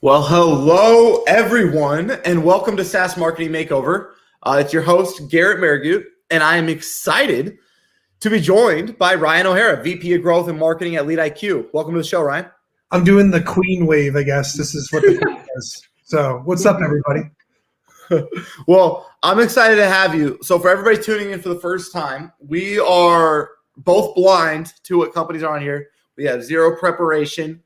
Well, hello, everyone, and welcome to SaaS Marketing Makeover. It's your host, Garrett Mehrguth, and I am excited to be joined by Ryan O'Hara, VP of Growth and Marketing at LeadIQ. Welcome to the show, Ryan. I'm doing the queen wave, I guess. This is what the queen is. So what's up, everybody? Well, I'm excited to have you. So for everybody tuning in for the first time, we are both blind to what companies are on here. We have zero preparation,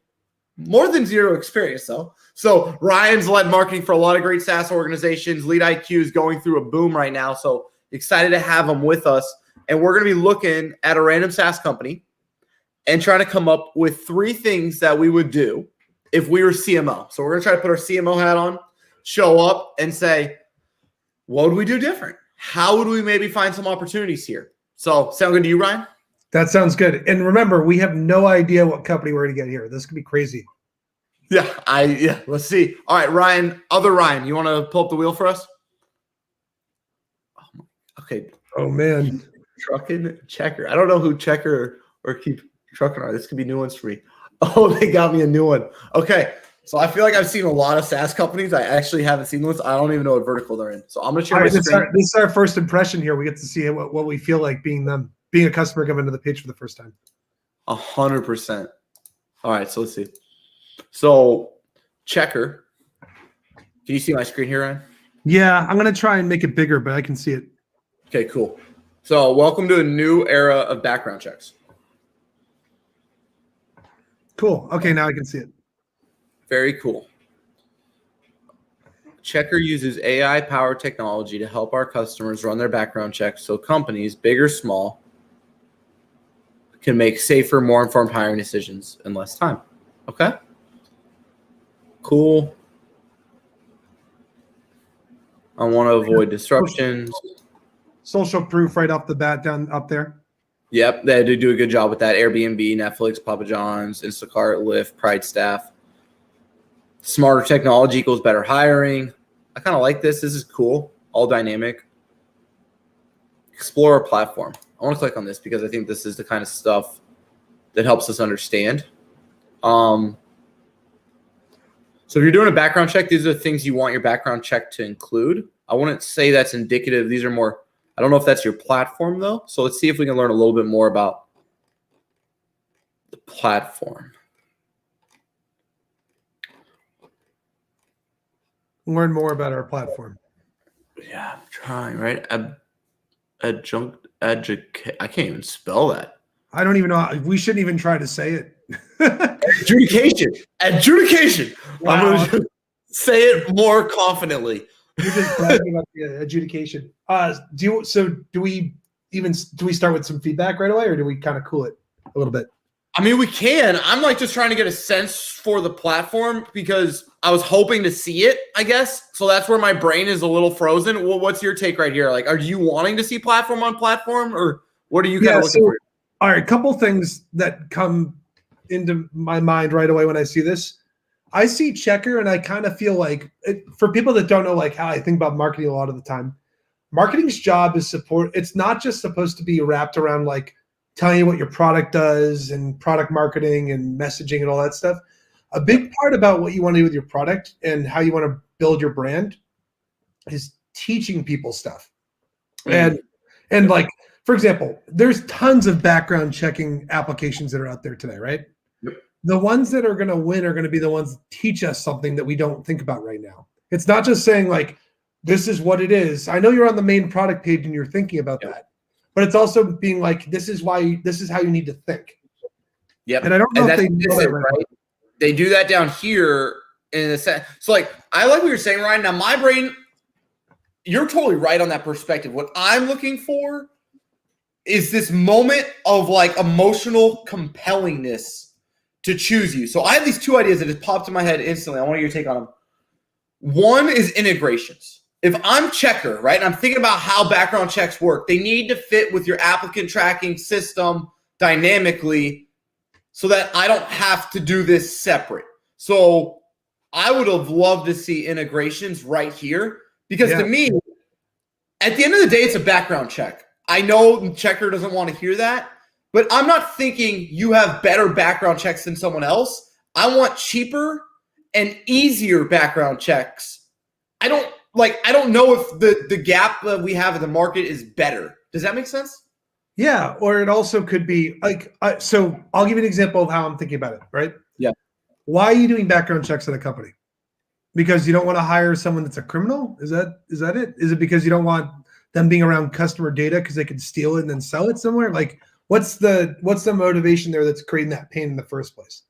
more than zero experience, though. So Ryan's led marketing for a lot of great SaaS organizations. LeadIQ is going through a boom right now. So excited to have him with us. And we're going to be looking at a random SaaS company and trying to come up with 3 things that we would do if we were CMO. So we're going to try to put our CMO hat on, show up and say, what would we do different? How would we maybe find some opportunities here? So sound good to you, Ryan? That sounds good. And remember, we have no idea what company we're going to get here. This could be crazy. Yeah, let's see. All right, Ryan, you want to pull up the wheel for us? Okay. Oh, man. Trucking Checkr. I don't know who Checkr or Keep Trucking are. This could be new ones for me. Oh, they got me a new one. Okay. So I feel like I've seen a lot of SaaS companies. I actually haven't seen ones. I don't even know what vertical they're in. So I'm going to share my screen. This is our first impression here. We get to see what we feel like being them, being a customer coming to the pitch for the first time. 100%. All right. So let's see. So Checkr. Can you see my screen here, Ryan? Yeah, I'm going to try and make it bigger, but I can see it. Okay, cool. So welcome to a new era of background checks. Cool. Okay, now I can see it. Very cool. Checkr uses AI-powered technology to help our customers run their background checks so companies, big or small, can make safer, more informed hiring decisions in less time. Okay? Cool. I want to avoid disruptions. Social proof right off the bat down up there. Yep, they do a good job with that. Airbnb, Netflix, Papa John's, Instacart, Lyft, Pride Staff. Smarter technology equals better hiring. I kind of like this. This is cool. All dynamic. Explore a platform. I want to click on this because I think this is the kind of stuff that helps us understand. So if you're doing a background check, these are the things you want your background check to include. I wouldn't say that's indicative. These are more, I don't know if that's your platform though. So let's see if we can learn a little bit more about the platform. Learn more about our platform. Yeah, I'm trying, right? I can't even spell that. I don't even know. We shouldn't even try to say it. Adjudication. Wow. I'm going to say it more confidently. You're just bragging about the adjudication. Do we start with some feedback right away, or do we kind of cool it a little bit? I mean, we can. I'm like just trying to get a sense for the platform because I was hoping to see it, I guess. So that's where my brain is a little frozen. Well, what's your take right here? Like, are you wanting to see platform on platform, or what are you kind of looking for? All right, a couple things that come into my mind right away when I see this. I see Checkr and I kind of feel like, for people that don't know like how I think about marketing a lot of the time, marketing's job is support. It's not just supposed to be wrapped around like telling you what your product does and product marketing and messaging and all that stuff. A big part about what you want to do with your product and how you want to build your brand is teaching people stuff. And like, for example, there's tons of background checking applications that are out there today, right? Yep. The ones that are going to win are going to be the ones that teach us something that we don't think about right now. It's not just saying like, this is what it is. I know you're on the main product page and you're thinking about that, but it's also being like, this is how you need to think. Yep. And I don't know if they know that right? They do that down here in a sense. So like, I like what you're saying, Ryan. Now my brain, you're totally right on that perspective. What I'm looking for is this moment of like emotional compellingness to choose you. So I have these 2 ideas that just popped in my head instantly. I want your take on them. One is integrations. If I'm Checkr, right, and I'm thinking about how background checks work, they need to fit with your applicant tracking system dynamically so that I don't have to do this separate. So I would have loved to see integrations right here because to me, at the end of the day, it's a background check. I know Checkr doesn't want to hear that, but I'm not thinking you have better background checks than someone else. I want cheaper and easier background checks, I don't know if the gap that we have in the market is better. Does that make sense? Yeah, or it also could be like, so I'll give you an example of how I'm thinking about it, right? Yeah. Why are you doing background checks at a company? Because you don't want to hire someone that's a criminal? Is that it? Is it because you don't want them being around customer data because they can steal it and then sell it somewhere? Like, what's the motivation there that's creating that pain in the first place?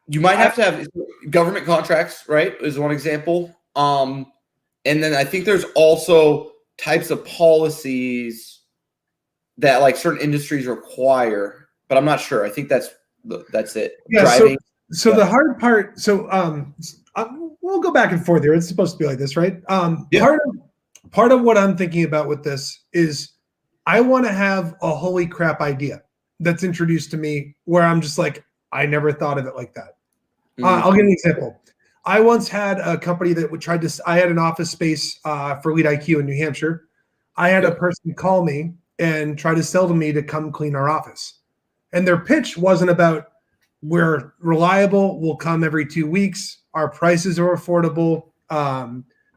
You might have to have government contracts, right? Is one example. And then I think there's also types of policies that like certain industries require, but I'm not sure. I think that's it. Yeah. Driving. So the hard part. So we'll go back and forth here. It's supposed to be like this, right? Yeah. Part of what I'm thinking about with this is I want to have a holy crap idea that's introduced to me where I'm just like, I never thought of it like that. I'll give you an example. I once had a company that I had an office space for LeadIQ in New Hampshire. I had a person call me and try to sell to me to come clean our office. And their pitch wasn't about, we're reliable, we'll come every 2 weeks, our prices are affordable.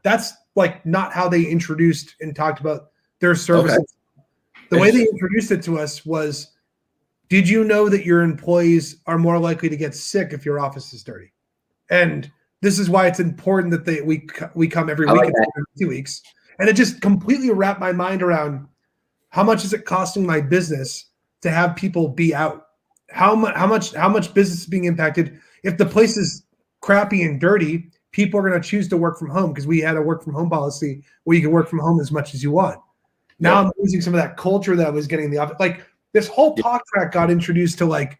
That's like not how they introduced and talked about their services. Okay. The way they introduced it to us was, did you know that your employees are more likely to get sick if your office is dirty? And this is why it's important that we come every week and every 2 weeks. And it just completely wrapped my mind around how much is it costing my business to have people be out? How much business is being impacted? If the place is crappy and dirty, people are going to choose to work from home because we had a work from home policy where you can work from home as much as you want. Now I'm losing some of that culture that I was getting in the office. Like this whole talk track got introduced to like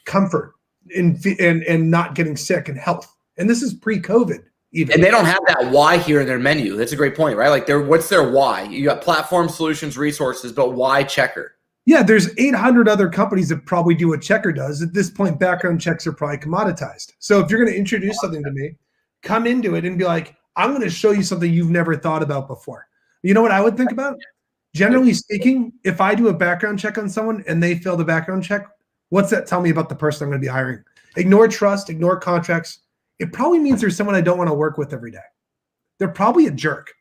comfort and not getting sick and health. And this is pre-COVID even. And they don't have that why here in their menu. That's a great point, right? Like what's their why? You got platform, solutions, resources, but why Checkr? Yeah, there's 800 other companies that probably do what Checkr does. At this point, background checks are probably commoditized. So if you're going to introduce something to me, come into it and be like, I'm going to show you something you've never thought about before. You know what I would think about? Generally speaking, if I do a background check on someone and they fail the background check, what's that tell me about the person I'm going to be hiring? Ignore trust, ignore contracts. It probably means there's someone I don't want to work with every day. They're probably a jerk.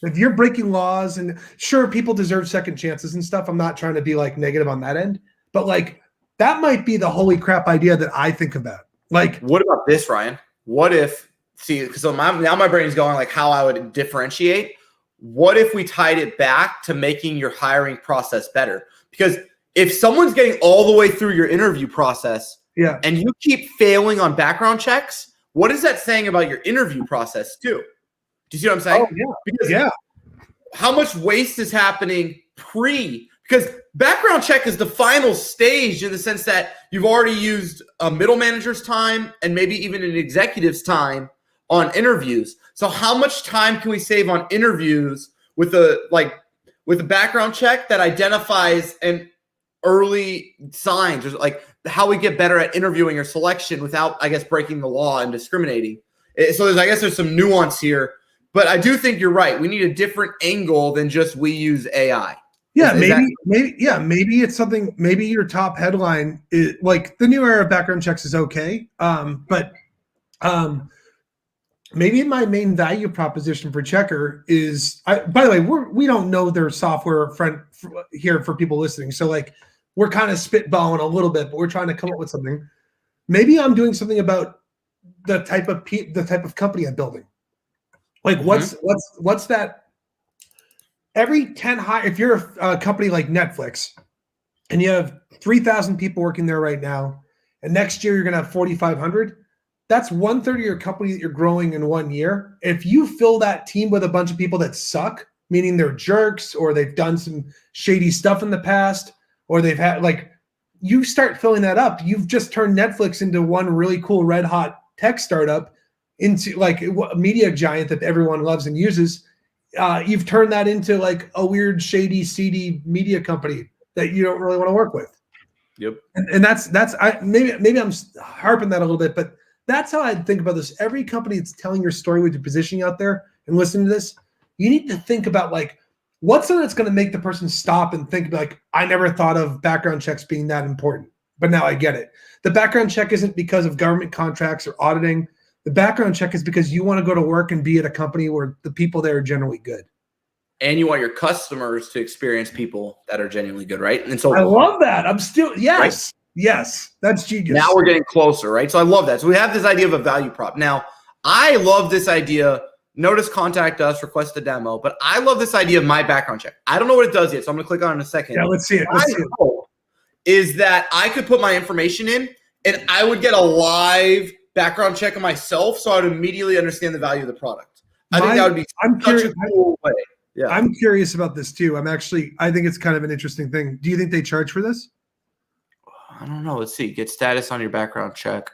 If you're breaking laws, and sure, people deserve second chances and stuff. I'm not trying to be like negative on that end, but like that might be the holy crap idea that I think about. Like, what about this, Ryan? What if, so now my brain is going like how I would differentiate. What if we tied it back to making your hiring process better? Because if someone's getting all the way through your interview process, and you keep failing on background checks, what is that saying about your interview process too? Do you see what I'm saying? Oh, yeah. Because how much waste is happening because background check is the final stage in the sense that you've already used a middle manager's time and maybe even an executive's time on interviews. So how much time can we save on interviews with a background check that identifies an early signs, or like how we get better at interviewing or selection without, I guess, breaking the law and discriminating? So there's some nuance here. But I do think you're right. We need a different angle than just we use AI. Yeah, maybe it's something. Maybe your top headline is like the new era of background checks is okay, but maybe my main value proposition for Checkr is. By the way, we don't know their software here for people listening, so like we're kind of spitballing a little bit, but we're trying to come up with something. Maybe I'm doing something about the type of company I'm building. Like what's that? Every 10 if you're a company like Netflix and you have 3,000 people working there right now, and next year you're going to have 4,500, that's 1/3 of your company that you're growing in 1 year. If you fill that team with a bunch of people that suck, meaning they're jerks or they've done some shady stuff in the past, or they've had you start filling that up, you've just turned Netflix into one really cool red hot tech startup, into like a media giant that everyone loves and uses. You've turned that into like a weird, shady, seedy media company that you don't really want to work with. Yep. And that's maybe I'm harping that a little bit, but that's how I think about this. Every company that's telling your story with your positioning out there and listening to this, you need to think about like what's something that's going to make the person stop and think like, I never thought of background checks being that important, but now I get it. The background check isn't because of government contracts or auditing. The background check is because you want to go to work and be at a company where the people there are generally good. And you want your customers to experience people that are genuinely good, right? And so I love that. I'm still, yes, right? yes, that's genius. Now we're getting closer, right? So I love that. So we have this idea of a value prop. Now, I love this idea. Notice, contact us, request a demo. But I love this idea of my background check. I don't know what it does yet, so I'm going to click on it in a second. Yeah, let's see it. What I hope is that I could put my information in, and I would get a live background check of myself, so I would immediately understand the value of the product. I think that would be such a cool way. Yeah, I'm curious about this too. I think it's kind of an interesting thing. Do you think they charge for this? I don't know. Let's see. Get status on your background check.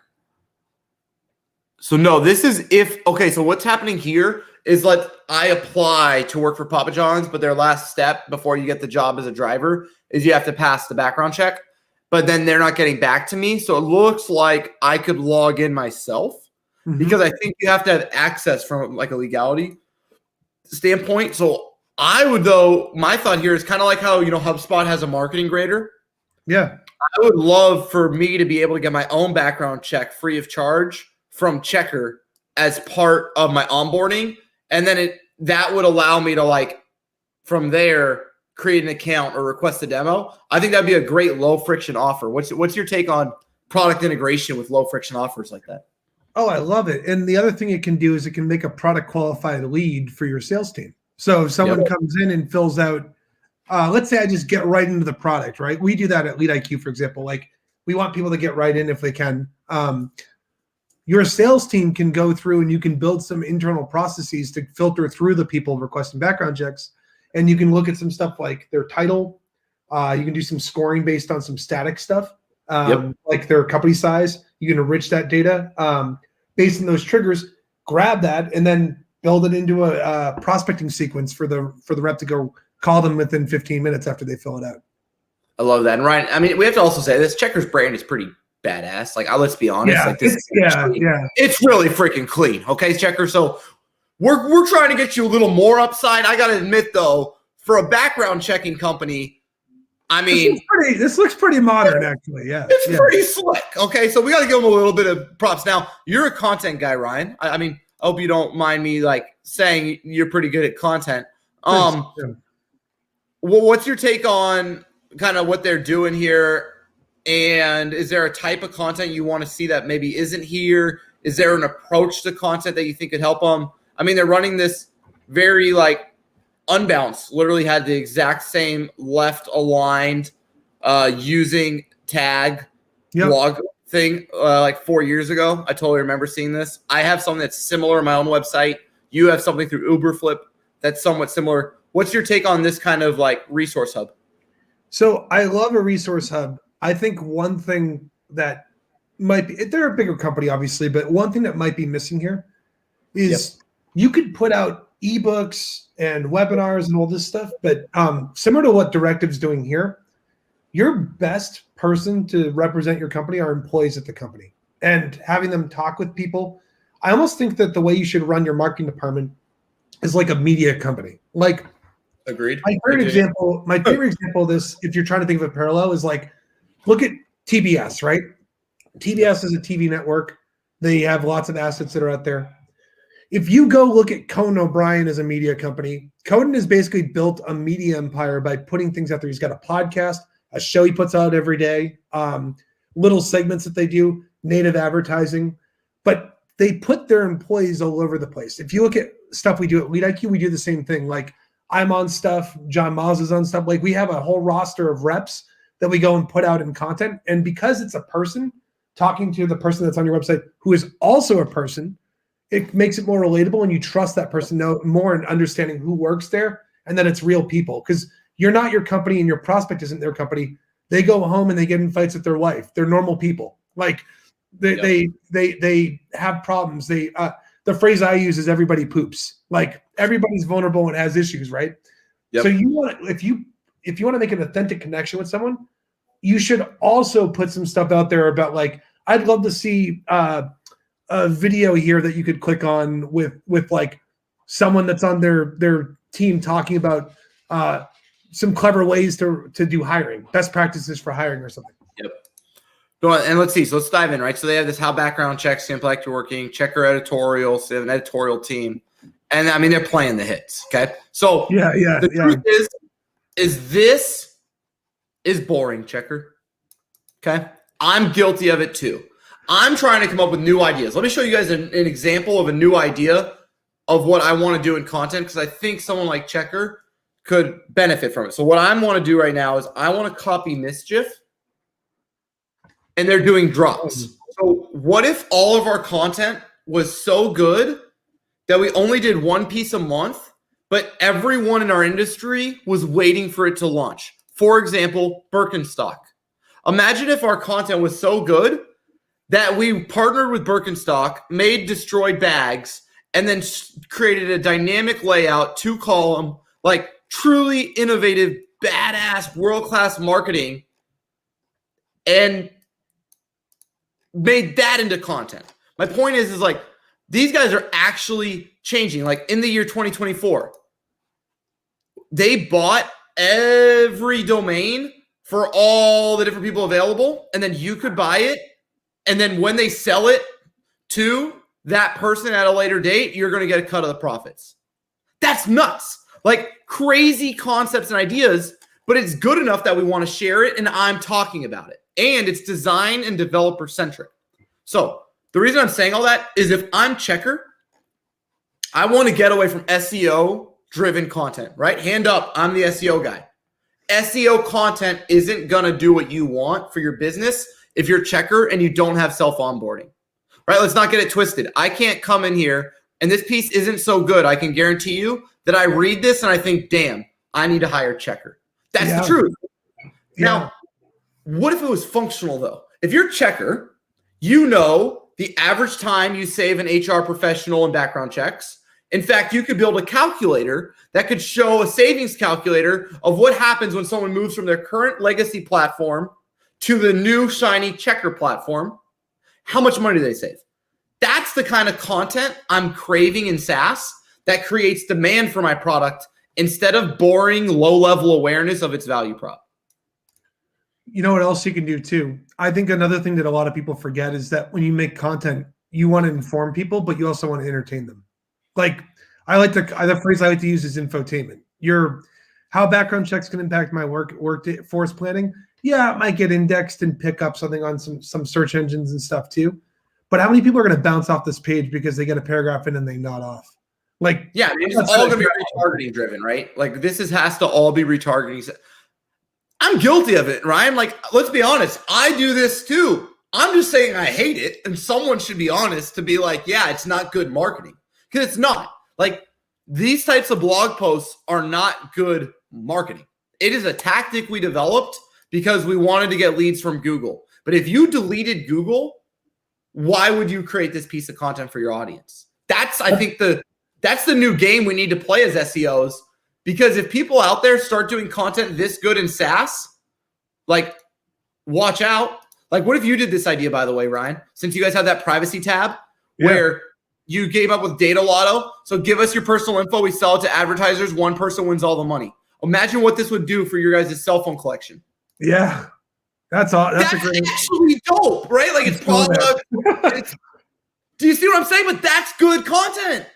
So no, this is okay, so what's happening here is I apply to work for Papa John's, but their last step before you get the job as a driver is you have to pass the background check, but then they're not getting back to me. So it looks like I could log in myself because I think you have to have access from a legality standpoint. So I would, though, my thought here is kind of like how, HubSpot has a marketing grader. Yeah. I would love for me to be able to get my own background check free of charge from Checkr as part of my onboarding. And then that would allow me to from there create an account or request a demo. I think that'd be a great low friction offer. What's your take on product integration with low friction offers like that? Oh, I love it. And the other thing it can do is it can make a product qualified lead for your sales team. So if someone comes in and fills out, let's say I just get right into the product, right? We do that at LeadIQ, for example. We want people to get right in if they can. Your sales team can go through and you can build some internal processes to filter through the people requesting background checks. And you can look at some stuff like their title. You can do some scoring based on some static stuff, like their company size. You can enrich that data based on those triggers, grab that, and then build it into a prospecting sequence for the rep to go call them within 15 minutes after they fill it out. I love that. And Ryan, I mean, we have to also say this Checkr's brand is pretty badass. Let's be honest. It's really freaking clean. Okay, Checkr. So we're trying to get you a little more upside. I gotta admit though, for a background checking company, I mean, this looks pretty modern, actually. Yeah, it's pretty slick. Okay, so we got to give them a little bit of props. Now, you're a content guy, Ryan. I mean, I hope you don't mind me saying you're pretty good at content. Well, what's your take on kind of what they're doing here? And is there a type of content you want to see that maybe isn't here? Is there an approach to content that you think could help them? I mean, they're running this very unbalanced, literally had the exact same left aligned using tag blog thing 4 years ago. I totally remember seeing this. I have something that's similar on my own website. You have something through Uberflip that's somewhat similar. What's your take on this kind of resource hub? So I love a resource hub. I think one thing that might be, they're a bigger company, obviously, but one thing that might be missing here is you could put out ebooks and webinars and all this stuff, but similar to what Directive's doing here, your best person to represent your company are employees at the company and having them talk with people. I almost think that the way you should run your marketing department is like a media company. Agreed. My favorite example of this, if you're trying to think of a parallel, is look at TBS, right? TBS is a TV network. They have lots of assets that are out there. If you go look at Conan O'Brien as a media company, Conan has basically built a media empire by putting things out there. He's got a podcast, a show he puts out every day, little segments that they do, native advertising, but they put their employees all over the place. If you look at stuff we do at LeadIQ, we do the same thing. I'm on stuff, John Moz is on stuff. We have a whole roster of reps that we go and put out in content. And because it's a person talking to the person that's on your website who is also a person, it makes it more relatable and you trust that person more in understanding who works there and that it's real people. Because you're not your company and your prospect isn't their company. They go home and they get in fights with their wife. They're normal people. They have problems. The phrase I use is everybody poops. Everybody's vulnerable and has issues, right? Yep. So if you want to make an authentic connection with someone, you should also put some stuff out there about I'd love to see a video here that you could click on with someone that's on their team talking about some clever ways to do hiring, best practices for hiring or something. Yep. Go on, and let's see. So let's dive in, right? So they have this how background checks impact your working, Checkr editorial, so they have an editorial team. And I mean, they're playing the hits. Okay. So the truth is this is boring, Checkr. Okay. I'm guilty of it too. I'm trying to come up with new ideas. Let me show you guys an example of a new idea of what I want to do in content, because I think someone like Checkr could benefit from it. So what I want to do right now is I want to copy Mischief, and they're doing drops. So what if all of our content was so good that we only did one piece a month, but everyone in our industry was waiting for it to launch? For example, Birkenstock. Imagine if our content was so good that we partnered with Birkenstock, made destroyed bags, and then created a dynamic layout, 2-column, like truly innovative, badass, world-class marketing, and made that into content. My point is like, these guys are actually changing. Like in the year 2024, they bought every domain for all the different people available, and then you could buy it. And then when they sell it to that person at a later date, you're going to get a cut of the profits. That's nuts. Like crazy concepts and ideas, but it's good enough that we want to share it, and I'm talking about it. And it's design and developer centric. So the reason I'm saying all that is if I'm Checkr, I want to get away from SEO driven content, right? Hand up, I'm the SEO guy. SEO content isn't going to do what you want for your business if you're Checkr and you don't have self-onboarding, right? Let's not get it twisted. I can't come in here and this piece isn't so good. I can guarantee you that I read this and I think, damn, I need to hire Checkr. That's the truth. Now, what if it was functional though? If you're Checkr, you know the average time you save an HR professional in background checks. In fact, you could build a calculator that could show a savings calculator of what happens when someone moves from their current legacy platform to the new shiny Checkr platform. How much money do they save? That's the kind of content I'm craving in SaaS that creates demand for my product instead of boring, low-level awareness of its value prop. You know what else you can do too? I think another thing that a lot of people forget is that when you make content, you want to inform people, but you also want to entertain them. Like the phrase I like to use is infotainment. How background checks can impact my workforce planning. Yeah, it might get indexed and pick up something on some search engines and stuff too. But how many people are going to bounce off this page because they get a paragraph in and they nod off? Like, yeah, it's all going to be retargeting driven, right? Like has to all be retargeting. I'm guilty of it, Ryan. Like, let's be honest. I do this too. I'm just saying I hate it. And someone should be honest to be like, yeah, it's not good marketing. Because it's not. Like, these types of blog posts are not good marketing. It is a tactic we developed because we wanted to get leads from Google. But if you deleted Google, why would you create this piece of content for your audience? I think that's the new game we need to play as SEOs. Because if people out there start doing content this good in SaaS, like, watch out. Like, what if you did this idea, by the way, Ryan? Since you guys have that privacy tab where you came up with data lotto. So give us your personal info. We sell it to advertisers. One person wins all the money. Imagine what this would do for your guys' cell phone collection. Yeah. That's actually dope, right? Like, it's product. Do you see what I'm saying? But that's good content.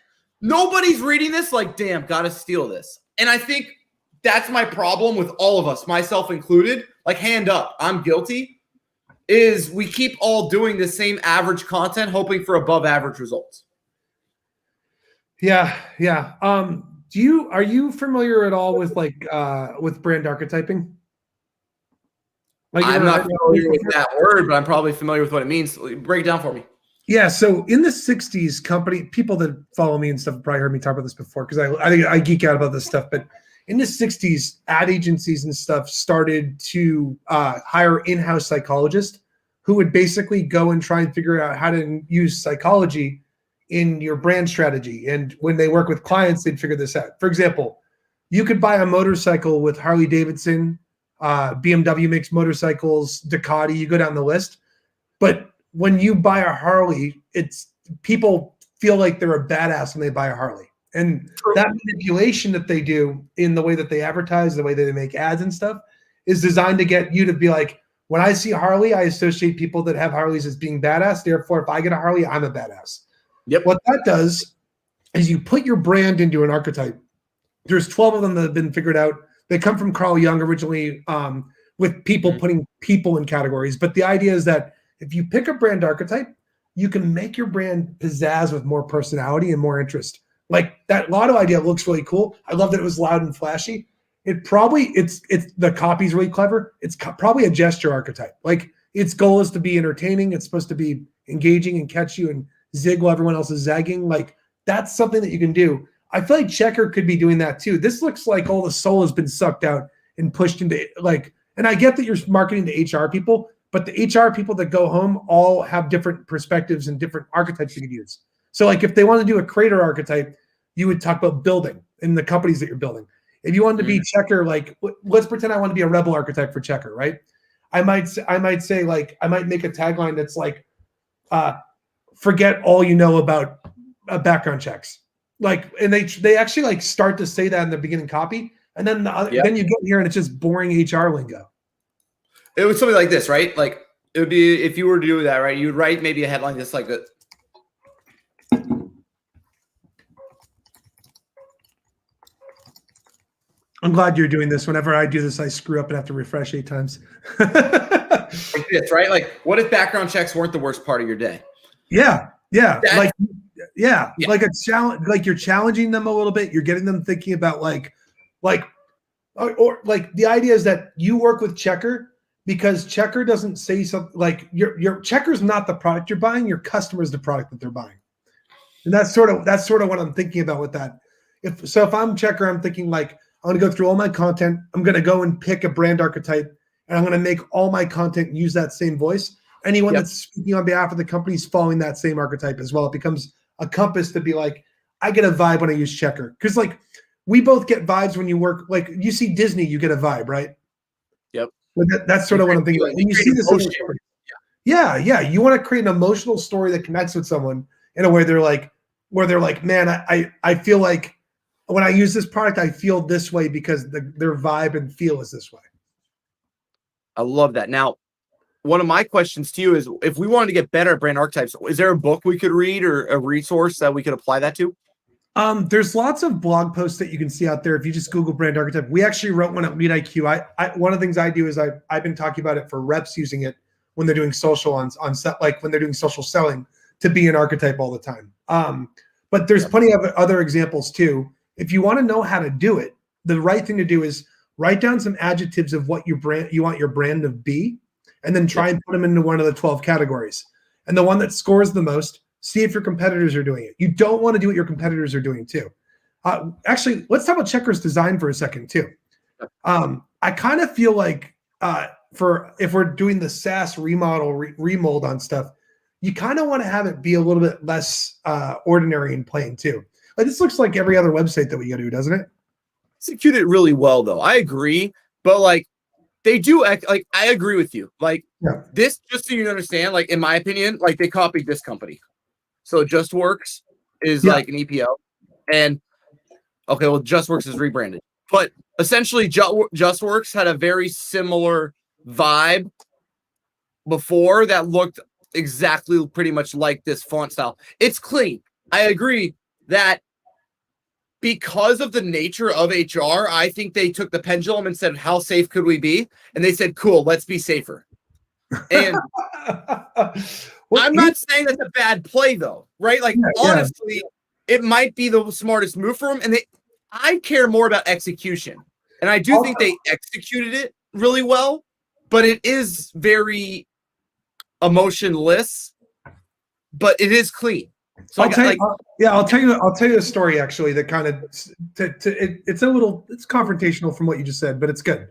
Nobody's reading this like, damn, gotta steal this. And I think that's my problem with all of us, myself included. Like, hand up, I'm guilty. Is we keep all doing the same average content, hoping for above average results. Yeah. Are you familiar at all with with brand archetyping? Like, I'm not familiar with that word, but I'm probably familiar with what it means. Break it down for me. Yeah, so in the 60s, people that follow me and stuff have probably heard me talk about this before because I geek out about this stuff. But in the 60s, ad agencies and stuff started to hire in-house psychologists who would basically go and try and figure out how to use psychology in your brand strategy. And when they work with clients, they'd figure this out. For example, you could buy a motorcycle with Harley Davidson, BMW makes motorcycles, Ducati, you go down the list. But when you buy a Harley, people feel like they're a badass when they buy a Harley. And that manipulation that they do in the way that they advertise, the way that they make ads and stuff is designed to get you to be like, When I see Harley, I associate people that have Harleys as being badass. Therefore, if I get a Harley, I'm a badass. Yep. What that does is you put your brand into an archetype. There's 12 of them that have been figured out. They come from Carl Jung originally, with people putting people in categories. But the idea is that if you pick a brand archetype, you can make your brand pizzazz with more personality and more interest. Like that lotto idea looks really cool. I love that it was loud and flashy. It's the copy's really clever. It's probably a gesture archetype. Like its goal is to be entertaining. It's supposed to be engaging and catch you and zig while everyone else is zagging. Like that's something that you can do. I feel like Checkr could be doing that too. This looks like all the soul has been sucked out and pushed into like, and I get that you're marketing to HR people, but the HR people that go home all have different perspectives and different archetypes you could use. So like if they want to do a creator archetype, you would talk about building in the companies that you're building. If you wanted to be Checkr, like let's pretend I want to be a rebel archetype for Checkr, right? I might say like, I might make a tagline that's like, forget all you know about background checks. Like, and they actually like start to say that in the beginning copy. And then then you get here and it's just boring HR lingo. It was something like this, right? Like it would be, if you were to do that, right? You would write maybe a headline just like that. I'm glad you're doing this. Whenever I do this, I screw up and have to refresh 8 times. Like this, right? Like, what if background checks weren't the worst part of your day? Yeah. Like a challenge. Like you're challenging them a little bit. You're getting them thinking about or the idea is that you work with Checkr because Checkr doesn't say something like your Checkr's not the product you're buying. Your customer is the product that they're buying, and that's sort of what I'm thinking about with that. If I'm Checkr, I'm thinking like, I'm going to go through all my content. I'm going to go and pick a brand archetype, and I'm going to make all my content use that same voice. Anyone that's speaking on behalf of the company is following that same archetype as well. It becomes a compass to be like, I get a vibe when I use Checkr. Because like we both get vibes when you work. Like you see Disney, you get a vibe, right? Yep. That's sort of what I'm thinking. When you see this story. Yeah. You want to create an emotional story that connects with someone in a way they're like, man, I feel like when I use this product, I feel this way because their vibe and feel is this way. I love that. Now, one of my questions to you is, if we wanted to get better at brand archetypes, is there a book we could read or a resource that we could apply that to? There's lots of blog posts that you can see out there. If you just Google brand archetype, we actually wrote one at LeadIQ. One of the things I do is I've been talking about it for reps using it when they're doing social on set, like when they're doing social selling, to be an archetype all the time. But there's plenty of other examples too. If you want to know how to do it, the right thing to do is write down some adjectives of what you want your brand to be, and then try and put them into one of the 12 categories. And the one that scores the most, see if your competitors are doing it. You don't want to do what your competitors are doing too. Actually, let's talk about Checkr's design for a second too. I kind of feel like if we're doing the SaaS remodel, remold on stuff, you kind of want to have it be a little bit less ordinary and plain too. Like this looks like every other website that we go to, doesn't it? Execute it really well, though. I agree, but like they do act like, I agree with you. Like this, just so you understand, like in my opinion, like they copied this company. So JustWorks is like an EPO, and okay, well JustWorks is rebranded, but essentially JustWorks had a very similar vibe before that looked exactly pretty much like this font style. It's clean. I agree that because of the nature of HR, I think they took the pendulum and said, how safe could we be? And they said, cool, let's be safer. And I'm not saying that's a bad play though, right? Like honestly, it might be the smartest move for them. And I care more about execution. And I do think they executed it really well, but it is very emotionless, but it is clean. So I'll tell you a story actually that kind of it's confrontational from what you just said, but it's good.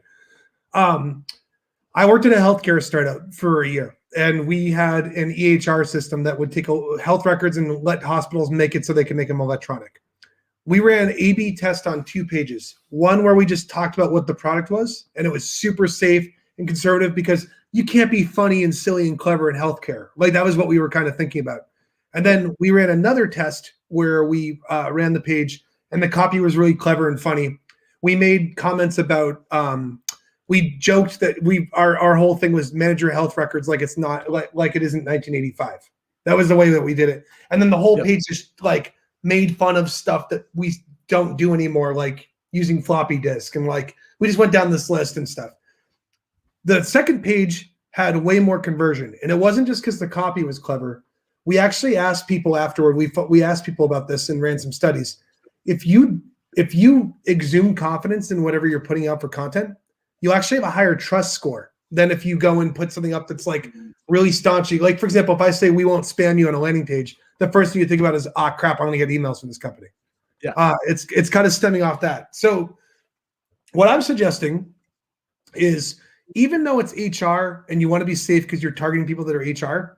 I worked at a healthcare startup for a year, and we had an EHR system that would take health records and let hospitals make it so they can make them electronic. We ran an A/B test on 2 pages. One where we just talked about what the product was, and it was super safe and conservative because you can't be funny and silly and clever in healthcare. Like that was what we were kind of thinking about. And then we ran another test where we ran the page, and the copy was really clever and funny. We made comments about we joked that our whole thing was manage your health records like it's not like it isn't 1985. That was the way that we did it. And then the whole page just like made fun of stuff that we don't do anymore, like using floppy disk, and like we just went down this list and stuff. The second page had way more conversion, and it wasn't just because the copy was clever. We actually asked people afterward. We asked people about this and ran some studies. If you exude confidence in whatever you're putting out for content, you'll actually have a higher trust score than if you go and put something up that's like really staunchy. Like, for example, if I say we won't spam you on a landing page, the first thing you think about is, crap, I'm going to get emails from this company. Yeah. It's kind of stemming off that. So what I'm suggesting is, even though it's HR and you want to be safe because you're targeting people that are HR,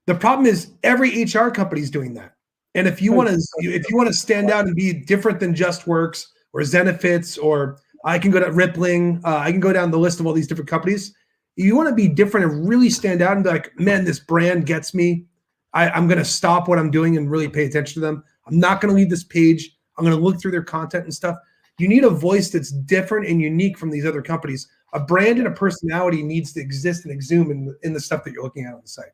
the problem is every HR company is doing that. And if you want to stand out and be different than JustWorks or Zenefits, or I can go to Rippling, I can go down the list of all these different companies. You want to be different and really stand out and be like, man, this brand gets me. I'm going to stop what I'm doing and really pay attention to them. I'm not going to leave this page. I'm going to look through their content and stuff. You need a voice that's different and unique from these other companies. A brand and a personality needs to exist and exhume in the stuff that you're looking at on the site.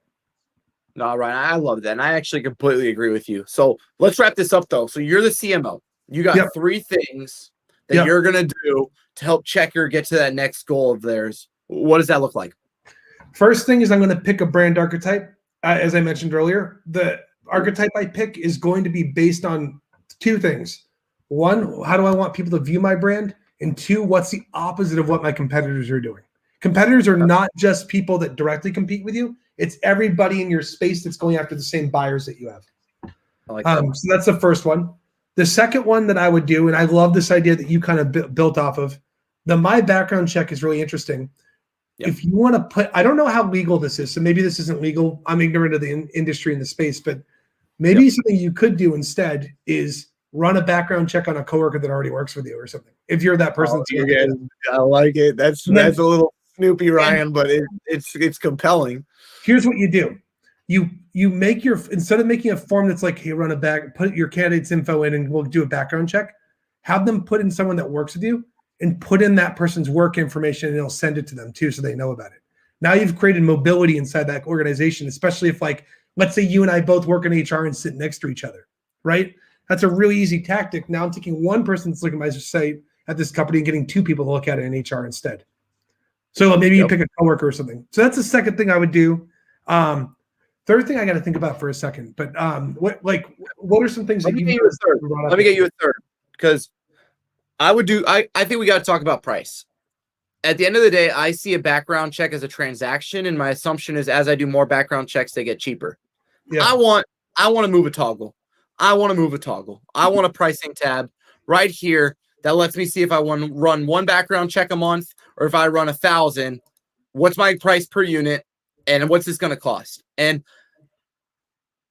No, Ryan, I love that. And I actually completely agree with you. So let's wrap this up, though. So you're the CMO. You got 3 things that you're going to do to help Checkr get to that next goal of theirs. What does that look like? First thing is I'm going to pick a brand archetype. As I mentioned earlier, the archetype I pick is going to be based on 2 things. 1, how do I want people to view my brand? And 2, what's the opposite of what my competitors are doing? Competitors are not just people that directly compete with you. It's everybody in your space that's going after the same buyers that you have. I like that. So that's the first one. The second one that I would do, and I love this idea that you kind of built off of, my background check is really interesting. Yep. If you want to put, I don't know how legal this is, so maybe this isn't legal. I'm ignorant of the industry and the space, but maybe something you could do instead is run a background check on a coworker that already works with you or something. If you're that person. I like it. That's a little Snoopy, Ryan, but it's compelling. Here's what you do. You make instead of making a form that's like, hey, run a put your candidate's info in and we'll do a background check, have them put in someone that works with you and put in that person's work information, and it'll send it to them too so they know about it. Now you've created mobility inside that organization, especially if, like, let's say you and I both work in HR and sit next to each other, right? That's a really easy tactic. Now I'm taking one person that's looking at my site at this company and getting 2 people to look at it in HR instead. So maybe you pick a coworker or something. So that's the second thing I would do. Third thing I got to think about for a second, but what are some things that you get you a third? Let me get you a third, because I think we got to talk about price. At the end of the day, I see a background check as a transaction, and my assumption is as I do more background checks, they get cheaper. Yeah. I want to move a toggle. I want a pricing tab right here that lets me see if I want to run 1 background check a month or if I run 1,000, what's my price per unit and what's this going to cost? And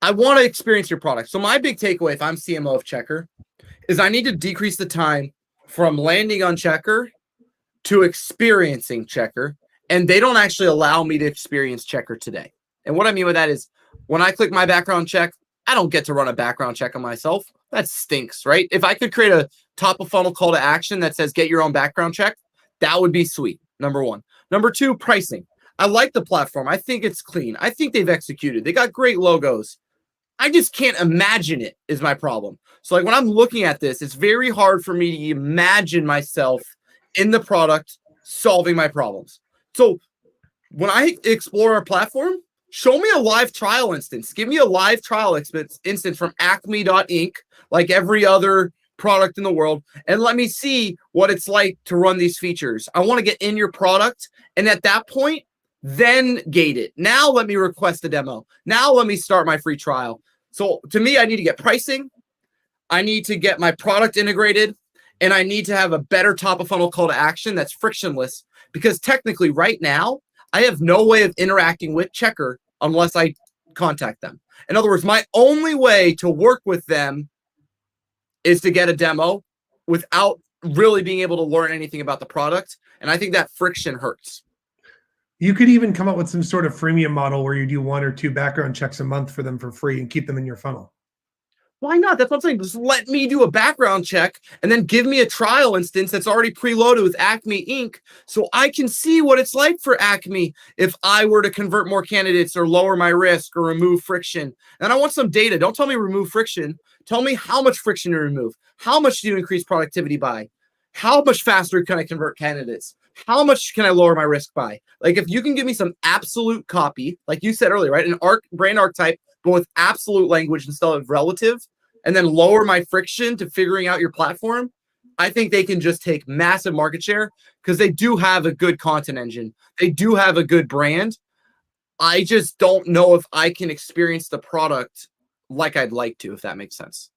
I want to experience your product. So my big takeaway, if I'm CMO of Checkr, is I need to decrease the time from landing on Checkr to experiencing Checkr. And they don't actually allow me to experience Checkr today. And what I mean by that is when I click my background check, I don't get to run a background check on myself. That stinks, right? If I could create a top of funnel call to action that says get your own background check, that would be sweet. Number 1. Number 2, pricing. I like the platform. I think it's clean. I think they've executed. They got great logos. I just can't imagine it is my problem. So like when I'm looking at this, it's very hard for me to imagine myself in the product solving my problems. So when I explore our platform, show me a live trial instance. Give me a live trial instance from acme.inc, like every other product in the world, and let me see what it's like to run these features. I want to get in your product, and at that point, then gate it. Now let me request a demo. Now let me start my free trial. So to me, I need to get pricing. I need to get my product integrated, and I need to have a better top of funnel call to action that's frictionless, because technically right now, I have no way of interacting with Checkr unless I contact them. In other words, my only way to work with them is to get a demo without really being able to learn anything about the product. And I think that friction hurts. You could even come up with some sort of freemium model where you do 1 or 2 background checks a month for them for free and keep them in your funnel. Why not? That's what I'm saying. Just let me do a background check and then give me a trial instance that's already preloaded with Acme Inc. so I can see what it's like for Acme if I were to convert more candidates or lower my risk or remove friction. And I want some data. Don't tell me remove friction. Tell me how much friction to remove. How much do you increase productivity by? How much faster can I convert candidates? How much can I lower my risk by? Like, if you can give me some absolute copy, like you said earlier, right? An brand archetype, but with absolute language instead of relative, and then lower my friction to figuring out your platform, I think they can just take massive market share because they do have a good content engine. They do have a good brand. I just don't know if I can experience the product like I'd like to, if that makes sense.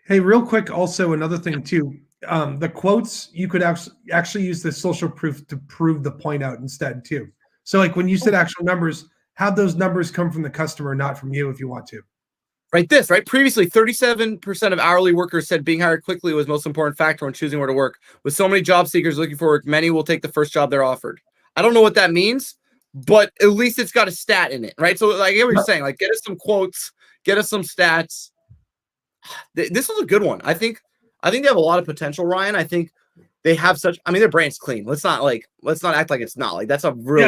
Hey, real quick, also another thing too. The quotes, you could actually use the social proof to prove the point out instead too. So like when you said actual numbers, have those numbers come from the customer, not from you if you want to. Right, previously 37% of hourly workers said being hired quickly was the most important factor when choosing where to work. With so many job seekers looking for work, many will take the first job they're offered. I don't know what that means, but at least it's got a stat in it, right? So like I get what you're saying, like get us some quotes, get us some stats. This was a good one. I think they have a lot of potential, Ryan. I think they have such, I mean, their brand's clean. Let's not act like it's not. Like that's a really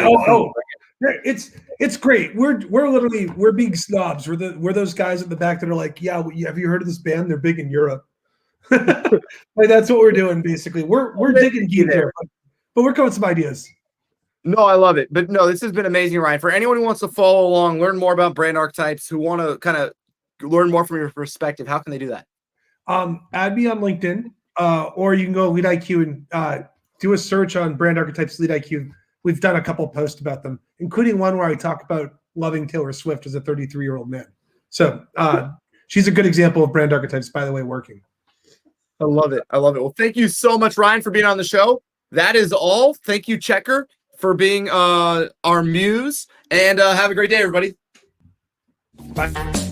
it's great. We're big snobs. We're those guys at the back that are like, yeah, have you heard of this band? They're big in Europe. Like that's what we're doing basically. We're digging deep there, but we're coming with some ideas. No, I love it. But no, this has been amazing, Ryan. For anyone who wants to follow along, learn more about brand archetypes, who want to kind of learn more from your perspective, how can they do that? Add me on LinkedIn, or you can go LeadIQ and do a search on brand archetypes LeadIQ. We've done a couple posts about them, including one where I talk about loving Taylor Swift as a 33-year-old man. So she's a good example of brand archetypes, by the way, working. I love it. Well, thank you so much, Ryan, for being on the show. That is all. Thank you, Checkr, for being our muse. And have a great day, everybody. Bye.